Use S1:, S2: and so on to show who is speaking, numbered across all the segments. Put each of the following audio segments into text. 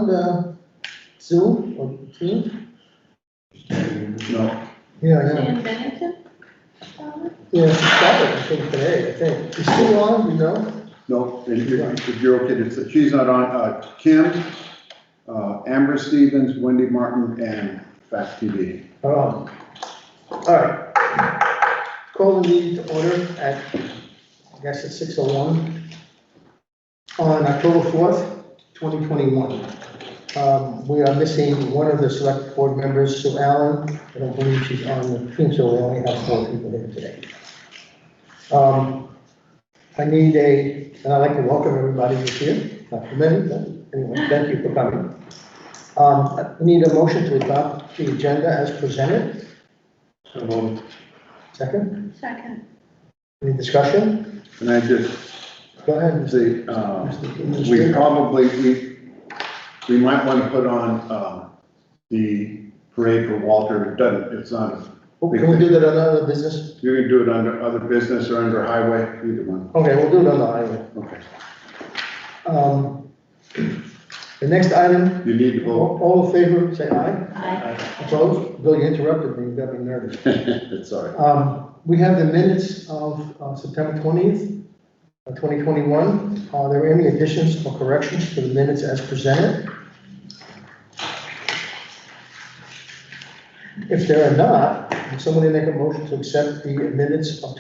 S1: on Zoom or Teams?
S2: No.
S1: Yeah,
S3: Dan Bennington?
S1: yeah, she started, I think, today, I think. Is she on, you know?
S2: No, if you're okay, she's not on, Kim, Amber Stevens, Wendy Martin, and Fast TV.
S1: All right. Call the meeting to order at, I guess it's 6:01 on October 4th, 2021. We are missing one of the select board members, Sue Allen. I don't believe she's on the team, so we only have 4 people here today. I need and I'd like to welcome everybody who's here. Not too many, but anyway, thank you for coming. I need a motion to adopt the agenda as presented. Second?
S3: Second.
S1: Any discussion?
S2: And I just
S1: Go ahead.
S2: say, we might want to put on, the parade for Walter. It's not,
S1: Can we do that on other business?
S2: you can do it under other business or under highway, either one.
S1: Okay, we'll do it on the highway.
S2: Okay.
S1: The next item,
S2: You need to vote.
S1: all in favor, say aye.
S3: Aye.
S1: Opposed? Bill, you interrupted me, you got me nervous.
S2: Sorry.
S1: We have the minutes of September 20th, 2021. Are there any additions or corrections to the minutes as presented? If there are not, would somebody make a motion to accept the minutes of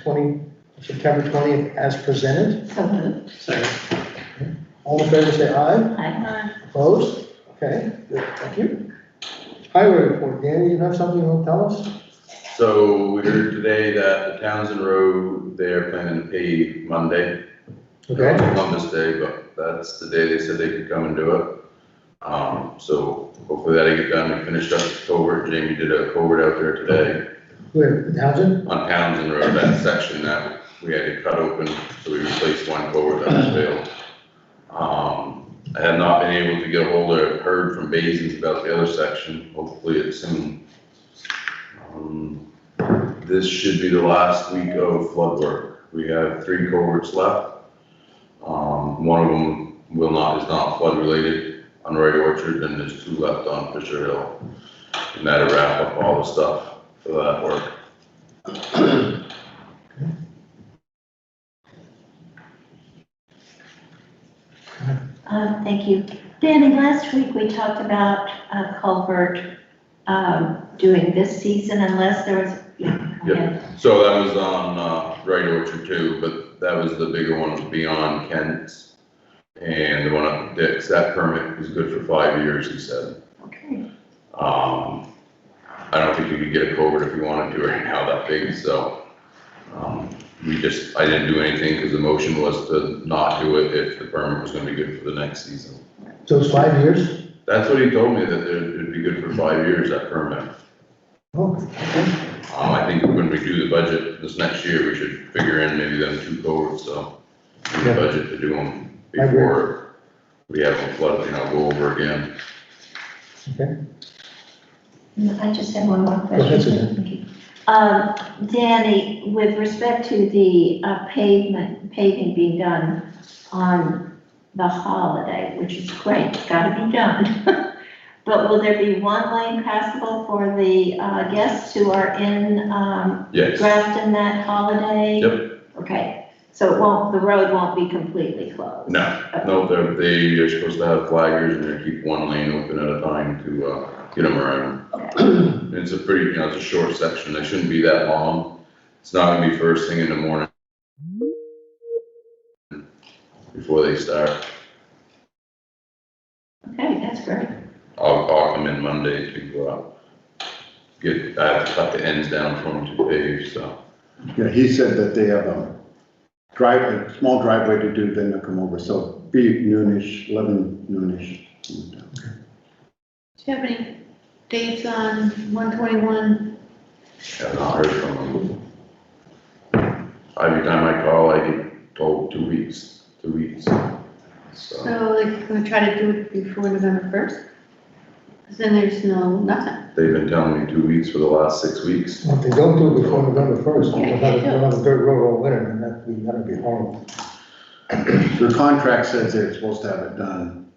S1: September 20th as presented?
S3: So moved.
S1: All in favor, say aye.
S3: Aye.
S1: Opposed? Okay, good, thank you. Highway report, Danny, you have something you want to tell us?
S4: So we heard today that the Townsend Road, they're planning to pave Monday.
S1: Okay.
S4: It's Columbus Day, but that's the day they said they could come and do it. So hopefully that'll get done. We finished up the culvert. Jamie did a culvert out there today
S1: Where, Townsend?
S4: on Townsend Road, that section that we had to cut open. So we replaced one culvert that was failed. I have not been able to get a heard from Basins about the other section. Hopefully it's soon. This should be the last week of flood work. We have 3 culverts left. One of them is not flood related on Right Orchard, and there's 2 left on Fisher Hill. And that'll wrap up all the stuff for that work.
S3: Thank you. Danny, last week we talked about a culvert doing this season unless there was,
S4: Yep. So that was on Right Orchard too, but that was the bigger one beyond Kent's. And the one up Dick's, that permit is good for 5 years, he said.
S3: Okay.
S4: I don't think you could get a culvert if you wanted to right now that big, so. I didn't do anything because the motion was to not do it if the permit was gonna be good for the next season.
S1: So it's 5 years?
S4: That's what he told me, that it'd be good for 5 years, that permit.
S1: Oh, okay.
S4: I think when we do the budget this next year, we should figure in maybe them 2 culverts, so. In the
S1: Yeah.
S4: budget to do them
S1: I agree.
S4: before we have them flood, go over again.
S1: Okay.
S3: I just have one more
S1: Go ahead,
S3: question.
S1: Suzanne.
S3: Thank you. Danny, with respect to the paving being done on the holiday, which is great, it's gotta be done. But will there be one lane passable for the guests who are in
S4: Yes.
S3: Grafton that holiday?
S4: Yep.
S3: Okay, so the road won't be completely closed?
S4: No, they're supposed to have flaggers and they keep one lane open at a time to get them around.
S3: Okay.
S4: It's a pretty, it's a short section. They shouldn't be that long. It's not gonna be first thing in the morning before they start.
S3: Okay, that's great.
S4: I'll come in Monday to I have to cut the ends down for them to pave, so.
S2: Yeah, he said that they have a small driveway to do, then they'll come over, so be noonish, 11 noonish.
S5: Do you have any dates on 121?
S4: Have not heard from them. Every time I call, I get told 2 weeks. So,
S5: So like, can we try to do it before November 1st? Because then there's nothing.
S4: they've been telling me 2 weeks for the last 6 weeks.
S1: Well, if they don't do it before November 1st,
S5: Yeah,
S1: we'll have a dirt road all winter, and that'd be horrible.
S2: The contract says they're supposed to have it done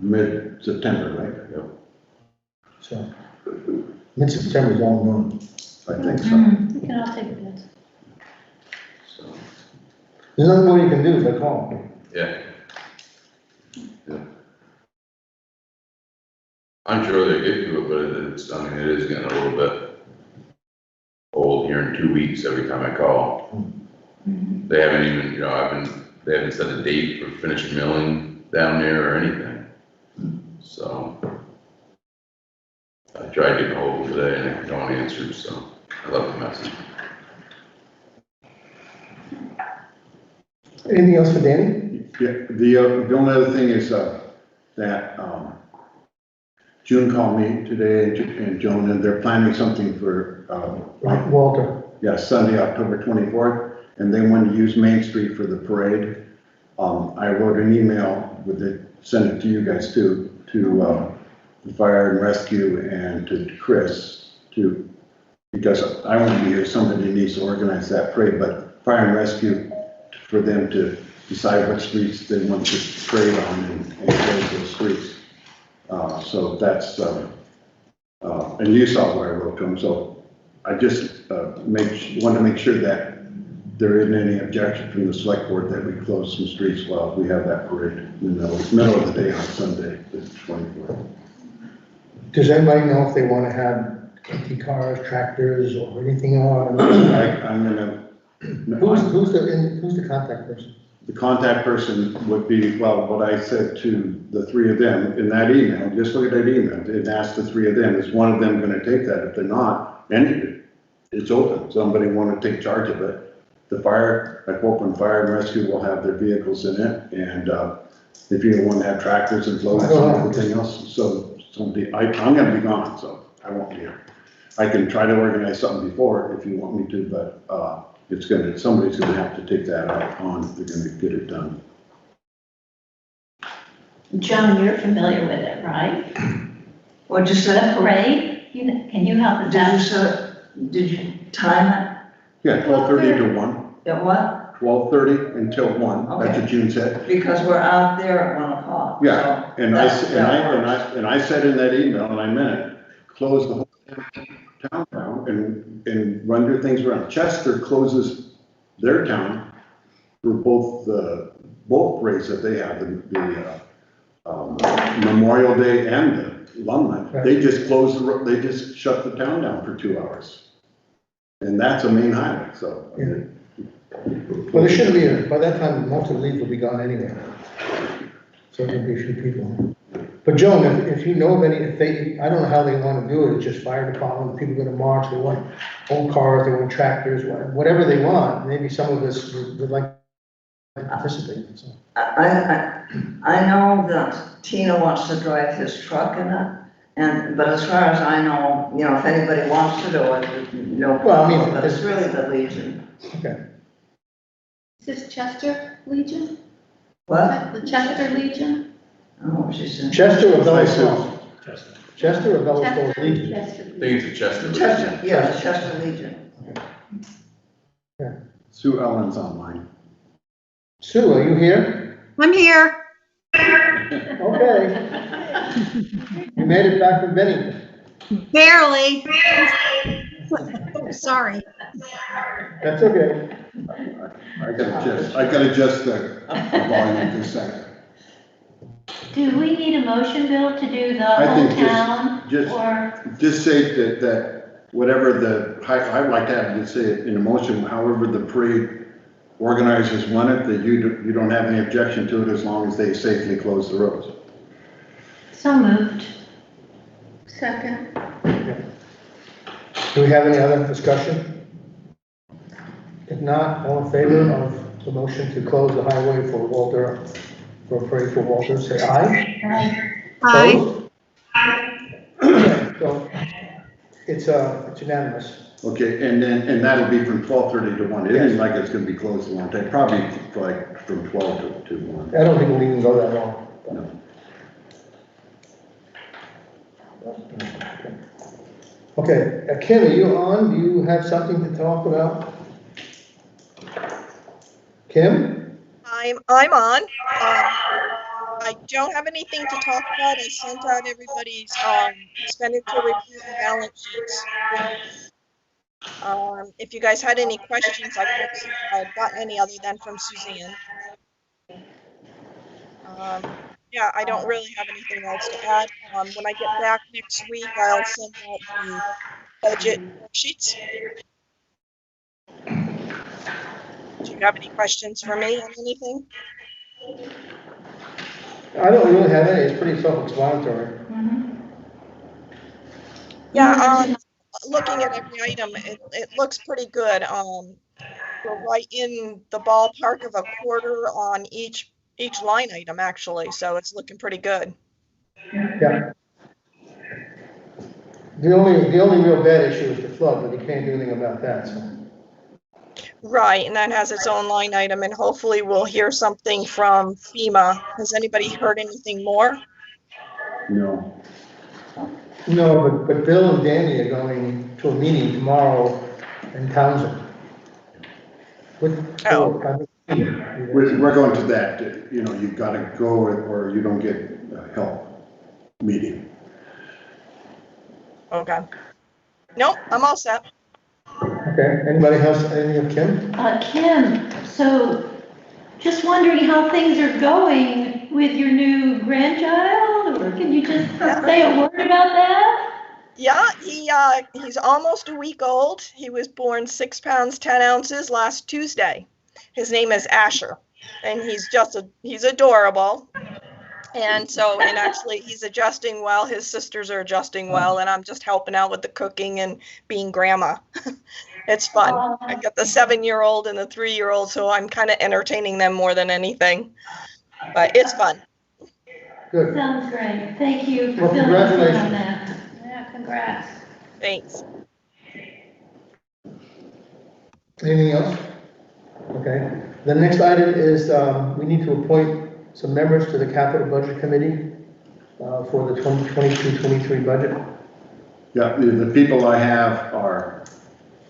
S2: mid-September, right?
S4: Yep.
S1: So, mid-September is all known.
S2: I think so.
S3: Mm.
S5: We can all take a bit.
S4: So,
S1: There's nothing more you can do but call.
S4: yeah. Yeah. I'm sure they get to it, but it's, I mean, it is getting a little bit old here in 2 weeks every time I call. They haven't even, they haven't set a date for finished milling down there or anything. So I tried getting hold of them today and no one answered, so I left a message.
S1: Anything else for Danny?
S2: Yeah, the only other thing is, that, June called me today and Joan, and they're planning something for,
S1: Walter.
S2: yeah, Sunday, October 24th, and they want to use Main Street for the parade. I wrote an email with it, sent it to you guys too, to, the fire and rescue and to Chris, because I won't be here, somebody needs to organize that parade, but fire and rescue, for them to decide what streets they want to parade on and close those streets. So that's, and you saw what I wrote to them, so I just want to make sure that there isn't any objection from the select board that we close some streets while we have that parade in the middle of the day on Sunday, the 24th.
S1: Does anybody know if they want to have empty cars, tractors, or anything on?
S2: I'm gonna.
S1: Who's the contact person?
S2: The contact person would be, well, what I said to the three of them in that email, just look at that email, and ask the three of them, is one of them gonna take that? If they're not, then it's open, somebody wanna take charge of it. The fire, I hope and fire and rescue will have their vehicles in it, and, if you want to have tractors and floats and everything else, so somebody, I'm gonna be gone, so I won't be here. I can try to organize something before if you want me to, but, somebody's gonna have to take that out on, if they're gonna get it done.
S3: Joan, you're familiar with it, right?
S6: What'd you say?
S3: The parade, can you help us
S6: Did you time
S2: Yeah, 12:30 to 1,
S6: it? At what?
S2: 12:30 until 1, that's what June said.
S6: Because we're out there at 1 o'clock.
S2: Yeah,
S6: so
S2: and
S6: that
S2: I said in that email, and I meant it, close the whole town down and run your things around. Chester closes their town for both parades that they have, the Memorial Day and the alumni. They just they just shut the town down for 2 hours. And that's a main highway, so.
S1: Yeah. Well, there shouldn't be, by that time, most of the leaves will be gone anyway. So there'll be a few people. But Joan, if you know of any, I don't know how they want to do it, it's just fire department, people go to march, they want old cars, they want tractors, whatever they want, maybe some of us would like to participate, so.
S6: I know that Tina wants to drive his truck in it, but as far as I know, if anybody wants to do it, no
S1: Well, I mean,
S6: problem, but it's really the Legion.
S1: Okay.
S5: Is this Chester Legion?
S6: What?
S5: The Chester Legion?
S6: I don't know what she said.
S1: Chester or Bellas Falls? Chester or Bellas Falls
S5: Chester,
S1: Legion?
S5: Chester
S4: I
S5: Legion.
S4: think it's a Chester.
S6: Chester, yeah, Chester Legion.
S2: Sue Ellen's online.
S1: Sue, are you here?
S7: I'm here.
S1: Okay. You made it back from Bennington.
S7: Barely. Sorry.
S1: That's okay.
S2: I gotta adjust the volume for a second.
S3: Do we need a motion, Bill, to do the
S2: I
S3: whole
S2: think just-
S3: town?
S2: just-
S3: Or,
S2: Just say that whatever I'd like to have you say it in a motion, however the parade organizers want it, that you don't have any objection to it as long as they safely close the roads.
S3: so moved.
S5: Second.
S1: Do we have any other discussion? If not, all in favor of the motion to close the highway for Walter, for parade for Walter, say aye.
S7: Hi.
S1: Opposed? So, it's unanimous.
S2: Okay, and that'll be from 12:30 to 1. It isn't like it's gonna be closed a long time, probably like from 12 to 1.
S1: I don't think we'll even go that long.
S2: No.
S1: Okay, Kim, are you on? Do you have something to talk about? Kim?
S7: I'm on.
S8: I don't have anything to talk about. I sent out everybody's expenditure report and balance sheets. If you guys had any questions, I don't see if I had gotten any other than from Suzanne. Yeah, I don't really have anything else to add. When I get back next week, I'll send out the budget worksheets. Do you have any questions for me on anything?
S1: I don't really have any, it's pretty self-explanatory.
S8: Yeah, looking at every item, it looks pretty good. We're right in the ballpark of a quarter on each line item, actually, so it's looking pretty good.
S1: Yeah. The only real bad issue is the flood, but you can't do anything about that, so.
S8: Right, and that has its own line item, and hopefully we'll hear something from FEMA. Has anybody heard anything more?
S2: No.
S1: No, but Bill and Danny are going to a meeting tomorrow in Townsend.
S2: We're going to that, you know, you've got to go or you don't get help meeting.
S8: Okay. Nope, I'm all set.
S1: Okay, anybody else, anything of Kim?
S3: Kim, so just wondering how things are going with your new grandchild, or can you just say a word about that?
S8: Yeah, he's almost a week old. He was born 6 pounds, 10 ounces last Tuesday. His name is Asher, and he's adorable. And actually he's adjusting well, his sisters are adjusting well, and I'm just helping out with the cooking and being grandma. It's fun. I got the 7-year-old and the 3-year-old, so I'm kind of entertaining them more than anything, but it's fun.
S1: Good.
S3: Sounds great. Thank you for
S1: Well,
S3: filling us in on
S1: congratulations.
S3: that. Yeah, congrats.
S8: Thanks.
S1: Anything else? Okay. The next item is, we need to appoint some members to the Capital Budget Committee for the 2022-23 budget.
S2: Yeah, the people I have are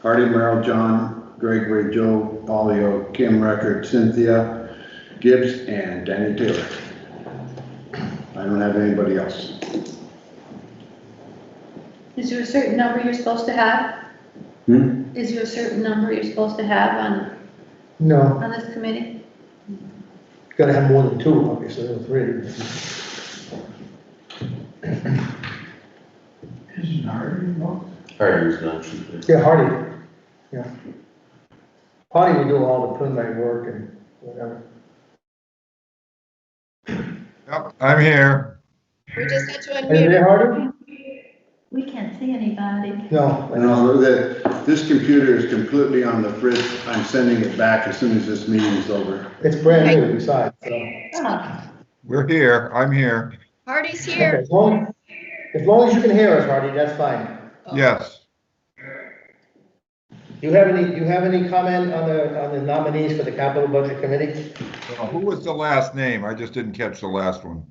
S2: Hardy, Merrill, John, Gregory, Joe, Paulio, Kim Record, Cynthia, Gibbs, and Danny Taylor. I don't have anybody else.
S5: Is there a certain number you're supposed to have? Is there a certain number you're supposed to have
S1: No,
S5: on this committee?
S1: gotta have more than 2, obviously, or 3.
S4: Isn't Hardy involved? Hardy's not.
S1: Yeah, Hardy. Yeah. Hardy will do all the preliminary work and whatever.
S9: Yep, I'm here.
S8: We just had to
S1: Are you there,
S8: unmute.
S1: Hardy?
S3: We can't see anybody.
S1: No.
S2: No, this computer is completely on the fritz. I'm sending it back as soon as this meeting is over.
S1: It's brand new besides, so.
S3: Oh,
S9: We're here. I'm here.
S8: Hardy's
S1: Okay,
S8: here.
S1: as long as you can hear us, Hardy, that's fine.
S9: Yes.
S1: Do you have any comment on the nominees for the Capital Budget Committee?
S9: Who was the last name? I just didn't catch the last one.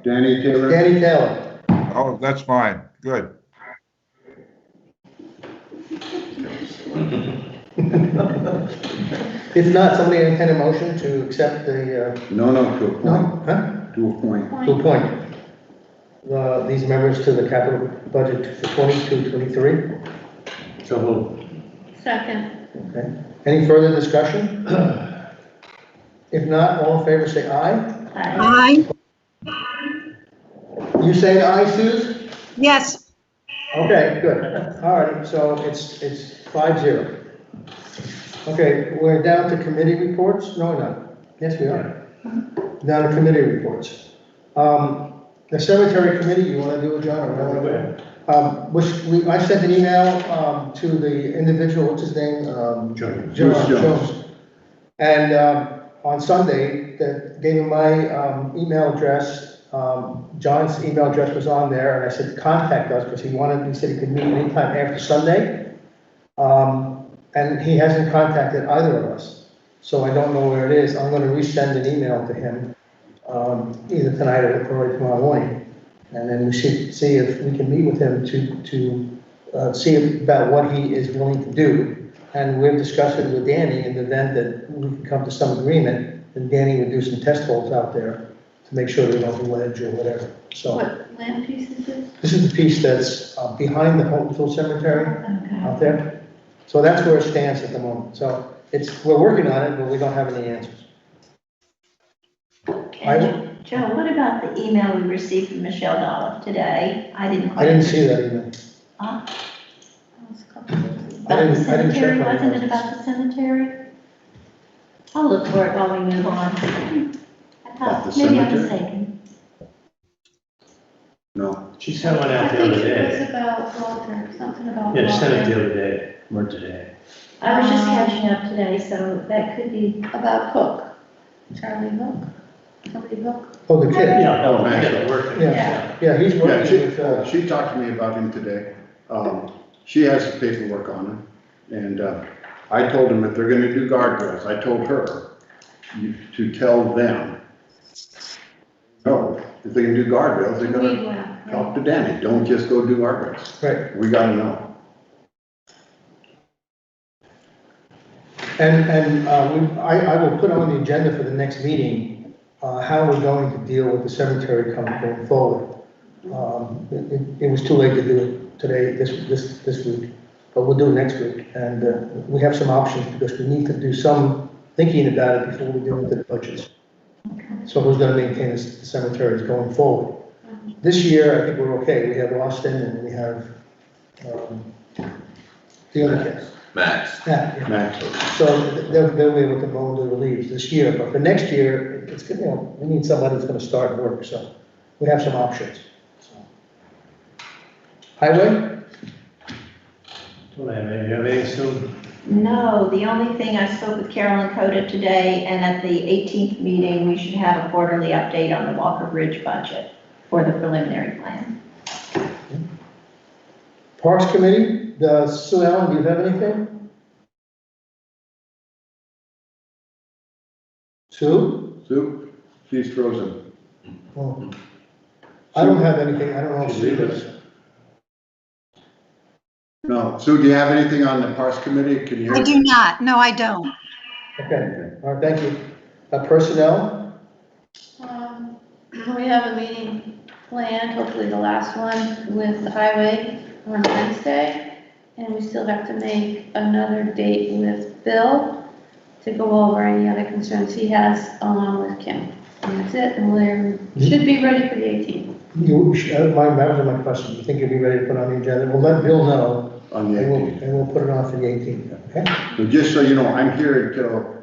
S2: Danny Taylor?
S1: Danny Taylor.
S9: Oh, that's fine. Good.
S1: If not, somebody intend a motion to accept the,
S2: No, to appoint.
S1: no, huh?
S2: To appoint.
S1: To appoint these members to the capital budget for 22-23.
S2: So
S5: Second.
S1: Okay. Any further discussion? If not, all in favor say aye.
S3: hi.
S7: Aye.
S1: You say aye, Suze?
S7: Yes.
S1: Okay, good. All right, so it's 5-0. Okay, we're down to committee reports. No, we're not. Yes, we are. Down to committee reports. The cemetery committee, you want to do it, John, or no? I sent an email to the individual, what's his name?
S2: Jones.
S1: Jones. And on Sunday, gave him my email address. John's email address was on there, and I said, contact us, because he said he could meet anytime after Sunday. And he hasn't contacted either of us, so I don't know where it is. I'm going to resend an email to him, either tonight or tomorrow morning, and then we should see if we can meet with him to see about what he is willing to do. And we've discussed it with Danny in the event that we can come to some agreement, and Danny would do some test holes out there to make sure they don't ledge or whatever. So
S5: What land piece is this?
S1: this is the piece that's behind the Hopeville Cemetery
S3: Okay.
S1: out there. So that's where it stands at the moment. So we're working on it, but we don't have any answers.
S3: And Joe, what about the email we received from Michelle Dolph today? I didn't
S1: I
S3: quite.
S1: didn't see that email.
S3: Huh?
S5: That was a couple days ago.
S3: About the
S1: I didn't check
S3: cemetery,
S1: my
S3: wasn't it
S1: emails.
S3: about the cemetery? I'll look for it while we move on. I
S2: About
S3: thought,
S2: the
S3: maybe I'm
S2: cemetery?
S3: mistaken.
S2: No,
S10: She sent one out
S5: I
S10: the
S5: think
S10: other
S5: it
S10: day.
S5: was about Walter, something about
S10: Yeah, she sent it
S5: Walter.
S10: the other day, or today.
S3: I was just catching up today, so that could be,
S5: About Hook, Charlie Hook, somebody Hook.
S1: Oh, the kid.
S10: Yeah,
S2: Oh,
S10: no,
S2: man.
S10: yeah, the work.
S1: Yeah. Yeah, he's
S2: yeah,
S1: working with,
S2: she talked to me about him today. She has the paperwork on him, and, I told him if they're gonna do guardrails, I told her to tell them, no, if they can do guardrails, they
S5: Weed
S2: gotta
S5: whack,
S2: talk
S5: right?
S2: to Danny, don't just go do guardrails.
S1: right.
S2: We gotta know.
S1: I will put on the agenda for the next meeting, how we're going to deal with the cemetery going forward. It was too late to do it today, this week, but we'll do it next week. And we have some options because we need to do some thinking about it before we do into the budgets. So who's gonna maintain the cemeteries going forward? This year, I think we're okay. We have Austin and we have, the other kids.
S4: Max.
S1: Yeah,
S2: Max,
S1: so they'll be able to mow the leaves this year, but for next year, it's, you know, we need somebody who's gonna start work, so we have some options. So. Highway?
S10: Don't have any, you have anything soon?
S3: no, the only thing, I spoke with Carolyn Coda today, and at the 18th meeting, we should have a quarterly update on the Walker Bridge budget for the preliminary plan.
S1: Parks Committee, Sue Ellen, do you have anything? Sue?
S2: Sue, she's frozen.
S1: Oh. I don't have anything, I don't know if
S2: She
S1: Sue
S2: leave
S1: does.
S2: us? No, Sue, do you have anything on the Parks Committee? Can you
S7: I
S2: hear?
S7: do not. No, I don't.
S1: Okay, all right, thank you. Personnel?
S5: We have a meeting planned, hopefully the last one, with the highway on Wednesday. And we still have to make another date with Bill to go over any other concerns he has along with Kim. And that's it, and we should be ready for the 18th.
S1: That was my question. You think you'll be ready to put on the agenda? We'll let Bill know,
S2: On the
S1: and
S2: 18th.
S1: we'll put it on for the 18th, okay?
S2: But just so you know, I'm here until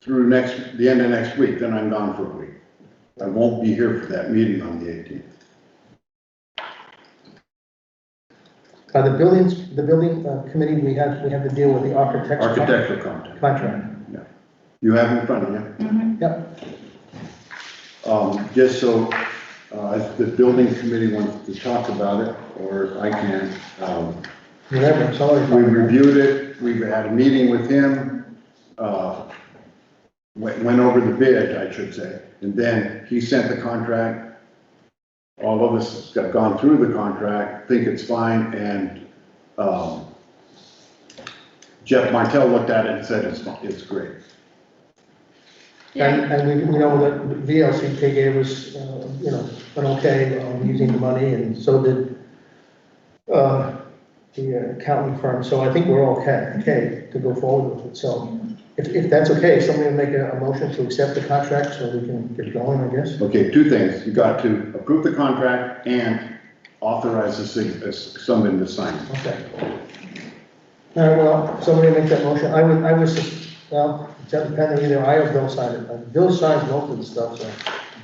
S2: through the end of next week, then I'm gone for a week. I won't be here for that meeting on the 18th.
S1: The building committee, we have to deal with the
S2: Architectural content.
S1: contract.
S2: You have it in front of you.
S3: Mhm.
S1: Yep,
S2: Just so, if the building committee wants to talk about it, or I can,
S1: whatever, sorry.
S2: we reviewed it, we've had a meeting with him, went over the bid, I should say, and then he sent the contract. All of us have gone through the contract, think it's fine, and, Jeff Martell looked at it and said it's great.
S1: And we know that VLCT gave us, you know, an okay on using the money, and so did the accounting firm, so I think we're okay to go forward with it, so if that's okay, somebody will make a motion to accept the contract so we can get going, I guess.
S2: Okay, two things, you got to approve the contract and authorize someone to sign it.
S1: Okay. All right, well, somebody make that motion, I was, well, it doesn't depend on either I or Bill sign it, Bill signs most of the stuff, so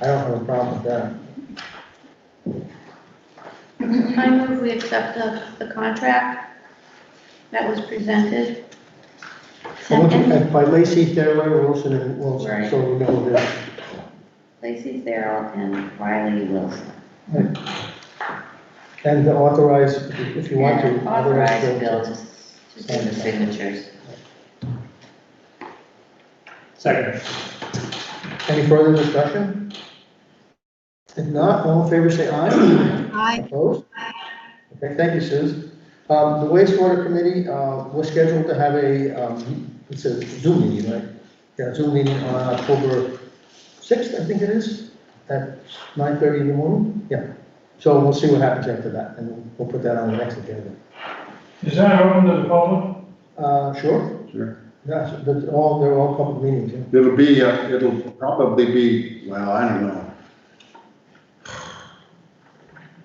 S1: I don't have a problem with that.
S5: I move we accept the contract that was presented.
S3: Second,
S1: By Lacy, Taylor, Wilson, and Wilson,
S5: Right.
S1: so we know that.
S5: Lacey Farrell and Riley Wilson.
S1: And to authorize, if you want to.
S5: And authorize Bill
S1: to-
S5: to do the signatures.
S10: Second.
S1: Any further discussion? If not, all in favor say aye.
S7: I,
S1: Opposed? Okay, thank you, Susan. The wastewater committee, we're scheduled to have it's a Zoom meeting, right? Yeah, Zoom meeting on October 6th, 6th, I think it is, at 9:30 in the morning, yeah. So we'll see what happens after that, and we'll put that on the next agenda.
S10: Is that open to the public?
S1: Sure,
S2: Sure.
S1: yeah, so they're all public meetings, yeah.
S2: It'll probably be, well, I don't know.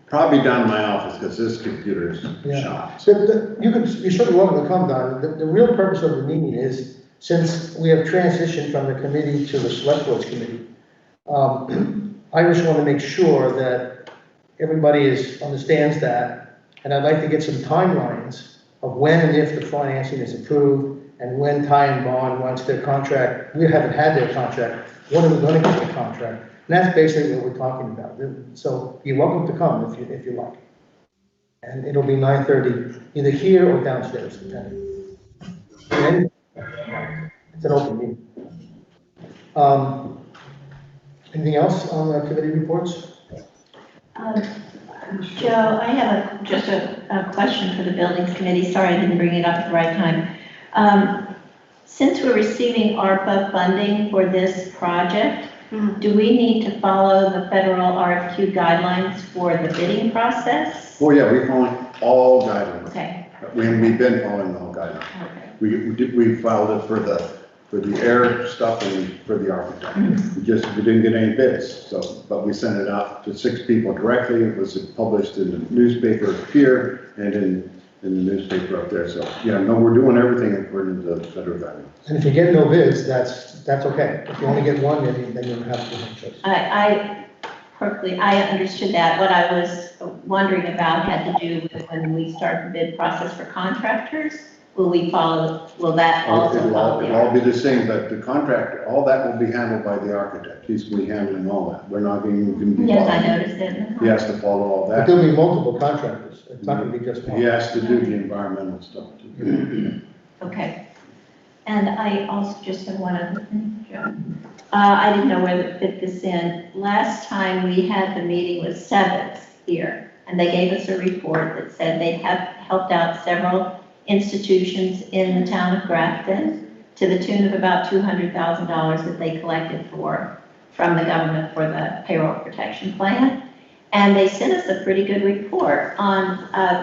S2: Probably down in my office, because this computer is
S1: Yeah.
S2: shot.
S1: So you're certainly welcome to come down. The real purpose of the meeting is, since we have transitioned from the committee to the select boards committee, I just want to make sure that everybody understands that, and I'd like to get some timelines of when and if the financing is approved, and when Ty and Bond, once their contract, we haven't had their contract, when are we going to get the contract? And that's basically what we're talking about. So you're welcome to come if you like. And it'll be 9:30, either here or downstairs, depending. And it's an open meeting. Anything else on the activity reports?
S3: Joe, I have just a question for the buildings committee. Sorry, I didn't bring it up at the right time. Since we're receiving ARPA funding for this project, do we need to follow the federal RFQ guidelines for the bidding process?
S2: Oh, yeah, we follow all guidelines.
S3: Okay,
S2: We've been following all guidelines.
S3: okay.
S2: We filed it for the air stuff and for the architect. We didn't get any bids, so, but we sent it out to 6 people directly. It was published in the newspaper here and in the newspaper up there. So, yeah, no, we're doing everything according to the federal guidelines.
S1: And if you get no bids, that's okay. If you only get one, then you have to have a choice.
S3: I understood that. What I was wondering about had to do with when we start the bid process for contractors. Will that also follow the
S2: It'll all be the same, but the contract, all that will be handled by the architect. He's going to be handling all that. We're not going to be.
S3: Yes, I noticed it.
S2: He has to follow all
S1: But
S2: that.
S1: there'll be multiple contractors. It's not going to be just one.
S2: He has to do the environmental stuff too.
S3: Okay. And I also just have one other thing, Joe. I didn't know where to fit this in. Last time we had the meeting was 7th here, and they gave us a report that said they have helped out several institutions in the town of Grafton to the tune of about $200,000 that they collected from the government for the payroll protection plan. And they sent us a pretty good report on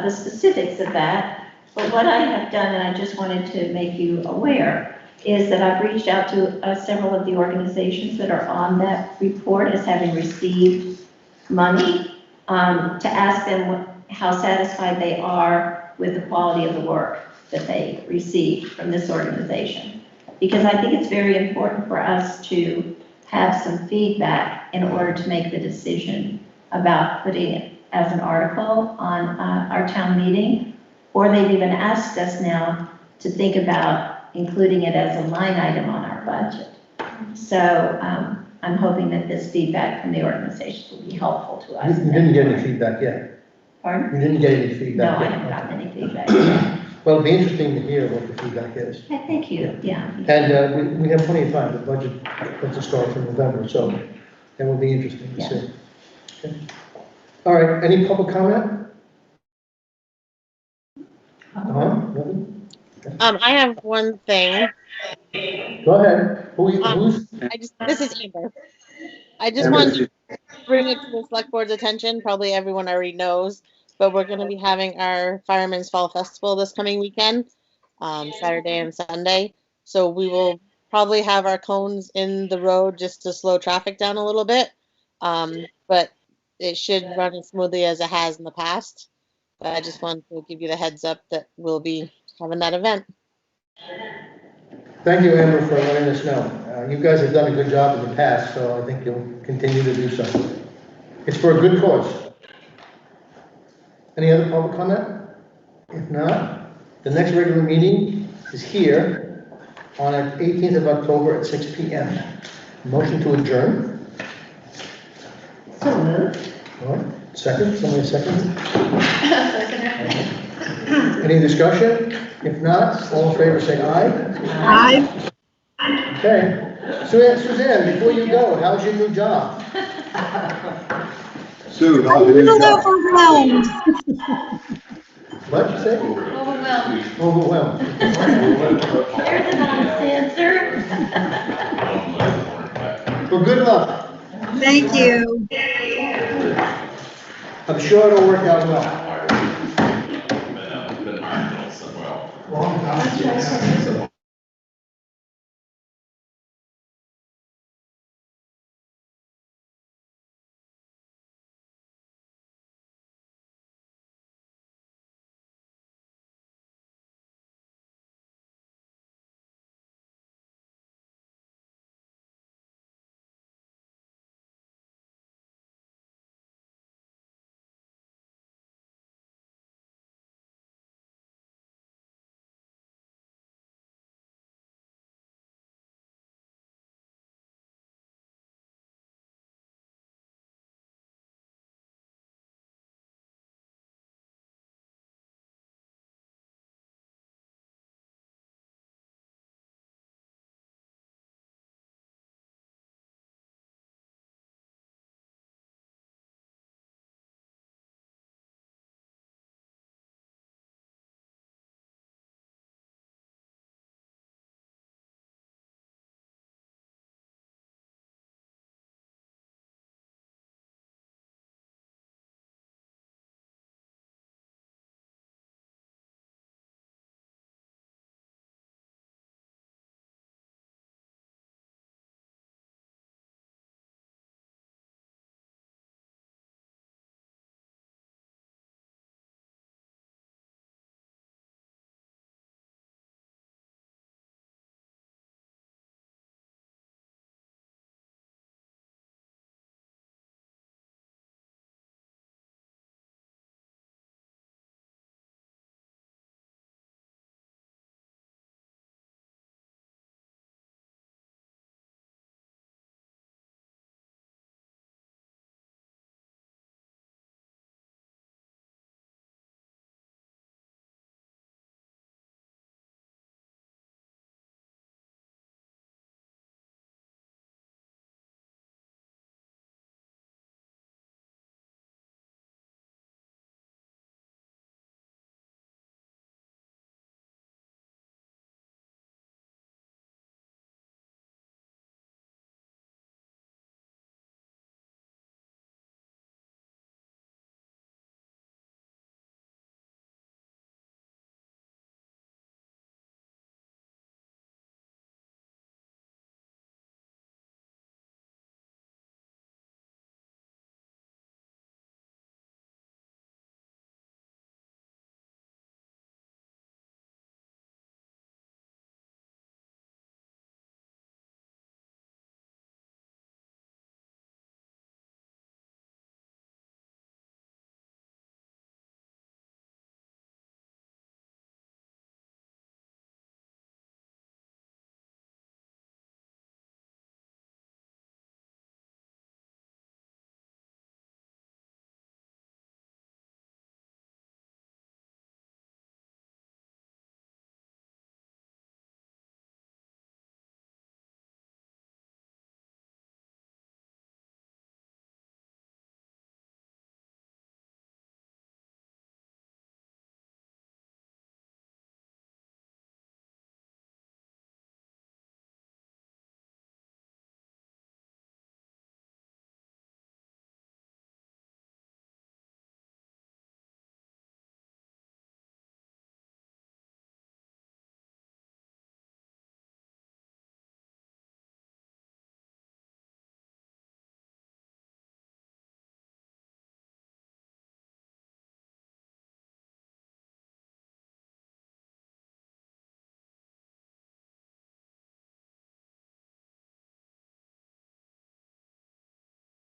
S3: the specifics of that. But what I have done, and I just wanted to make you aware, is that I've reached out to several of the organizations that are on that report as having received money to ask them how satisfied they are with the quality of the work that they received from this organization. Because I think it's very important for us to have some feedback in order to make the decision about putting it as an article on our town meeting, or they've even asked us now to think about including it as a line item on our budget. So I'm hoping that this feedback from the organization will be helpful to us.
S1: You didn't get any feedback yet.
S3: Pardon?
S1: You didn't get any
S3: No,
S1: feedback
S3: I
S1: yet.
S3: haven't gotten any feedback yet.
S1: Well, it'll be interesting to hear what the feedback is.
S3: Thank you, yeah.
S1: And we have plenty of time. The budget starts in November, so it will be interesting to see. Okay. All right, any public comment? Nothing?
S11: I have one thing.
S1: Go ahead. Who's?
S11: This is Amber. I just want to bring it to the select board's attention. Probably everyone already knows, but we're going to be having our Fireman's Fall Festival this coming weekend, Saturday and Sunday. So we will probably have our cones in the road just to slow traffic down a little bit. But it should run as smoothly as it has in the past. But I just wanted to give you the heads up that we'll be having that event.
S1: Thank you, Amber, for letting us know. You guys have done a good job in the past, so I think you'll continue to do so. It's for a good cause. Any other public comment? If not, the next regular meeting is here on the 18th of October at 6 p.m. Motion to adjourn.
S3: So moved.
S1: All right, second, somebody second? Any discussion? If not, all in favor say aye.
S7: Aye.
S1: Okay. Suzanne, before you go, how's your new job?
S2: Sue,
S7: A
S2: how's the new
S7: little
S2: job?
S7: overwhelmed.
S1: What'd you say?
S5: Overwhelmed.
S1: Overwhelmed.
S3: There's an honest answer.
S1: Well, Well, good luck.
S7: Thank you.
S1: I'm sure it'll work out well.
S4: Been well.
S1: Long time.
S3: That's what I said.